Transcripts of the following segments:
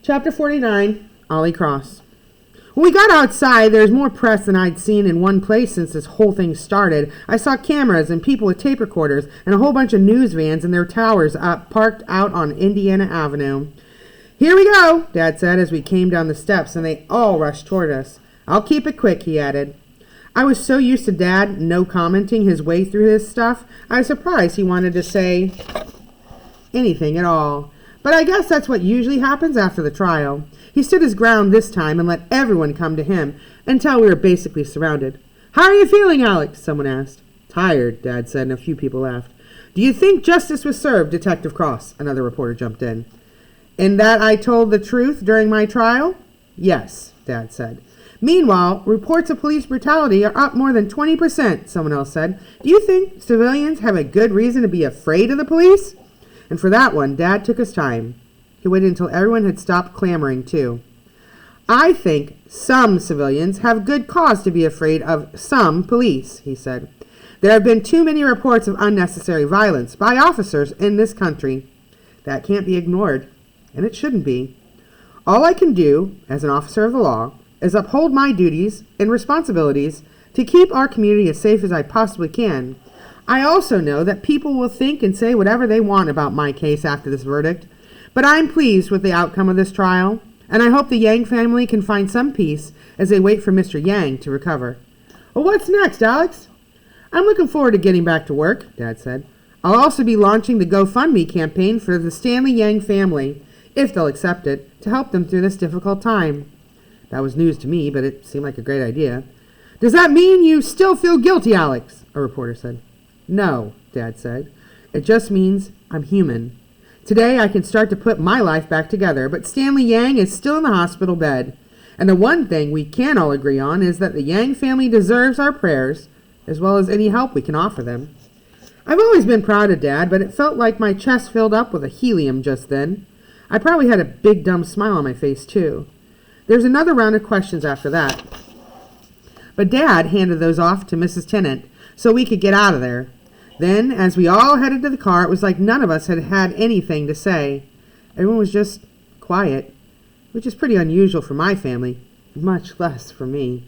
Chapter 49, Ollie Cross. When we got outside, there was more press than I'd seen in one place since this whole thing started. I saw cameras and people with tape recorders and a whole bunch of news vans and their towers parked out on Indiana Avenue. "Here we go," Dad said as we came down the steps, and they all rushed toward us. "I'll keep it quick," he added. I was so used to Dad no commenting his way through his stuff, I was surprised he wanted to say anything at all. But I guess that's what usually happens after the trial. He stood his ground this time and let everyone come to him until we were basically surrounded. "How are you feeling, Alex?" someone asked. "Tired," Dad said, and a few people laughed. "Do you think justice was served, Detective Cross?" Another reporter jumped in. "In that I told the truth during my trial?" "Yes," Dad said. "Meanwhile, reports of police brutality are up more than 20%, someone else said. "Do you think civilians have a good reason to be afraid of the police?" And for that one, Dad took his time. He waited until everyone had stopped clamoring, too. "I think some civilians have good cause to be afraid of some police," he said. "There have been too many reports of unnecessary violence by officers in this country. That can't be ignored, and it shouldn't be. All I can do, as an officer of the law, is uphold my duties and responsibilities to keep our community as safe as I possibly can. I also know that people will think and say whatever they want about my case after this verdict, but I'm pleased with the outcome of this trial, and I hope the Yang family can find some peace as they wait for Mr. Yang to recover." "Well, what's next, Alex?" "I'm looking forward to getting back to work," Dad said. "I'll also be launching the GoFundMe campaign for the Stanley Yang family, if they'll accept it, to help them through this difficult time." That was news to me, but it seemed like a great idea. "Does that mean you still feel guilty, Alex?" a reporter said. "No," Dad said. "It just means I'm human. Today I can start to put my life back together, but Stanley Yang is still in the hospital bed. And the one thing we can all agree on is that the Yang family deserves our prayers, as well as any help we can offer them." I've always been proud of Dad, but it felt like my chest filled up with a helium just then. I probably had a big dumb smile on my face, too. There's another round of questions after that. But Dad handed those off to Mrs. Tennant so we could get out of there. Then, as we all headed to the car, it was like none of us had had anything to say. Everyone was just quiet, which is pretty unusual for my family, much less for me.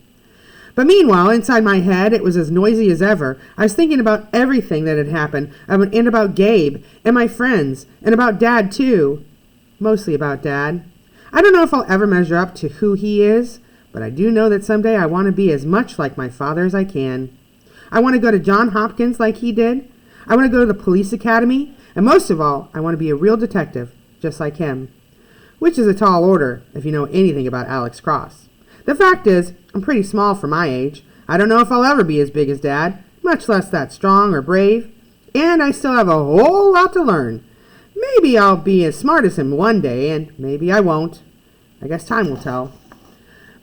But meanwhile, inside my head, it was as noisy as ever. I was thinking about everything that had happened, and about Gabe, and my friends, and about Dad, too. Mostly about Dad. I don't know if I'll ever measure up to who he is, but I do know that someday I want to be as much like my father as I can. I want to go to Johns Hopkins like he did. I want to go to the police academy. And most of all, I want to be a real detective, just like him. Which is a tall order, if you know anything about Alex Cross. The fact is, I'm pretty small for my age. I don't know if I'll ever be as big as Dad, much less that strong or brave. And I still have a whole lot to learn. Maybe I'll be as smart as him one day, and maybe I won't. I guess time will tell.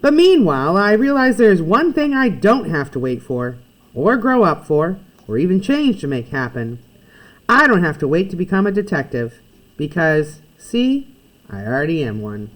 But meanwhile, I realize there's one thing I don't have to wait for, or grow up for, or even change to make happen. I don't have to wait to become a detective, because, see, I already am one.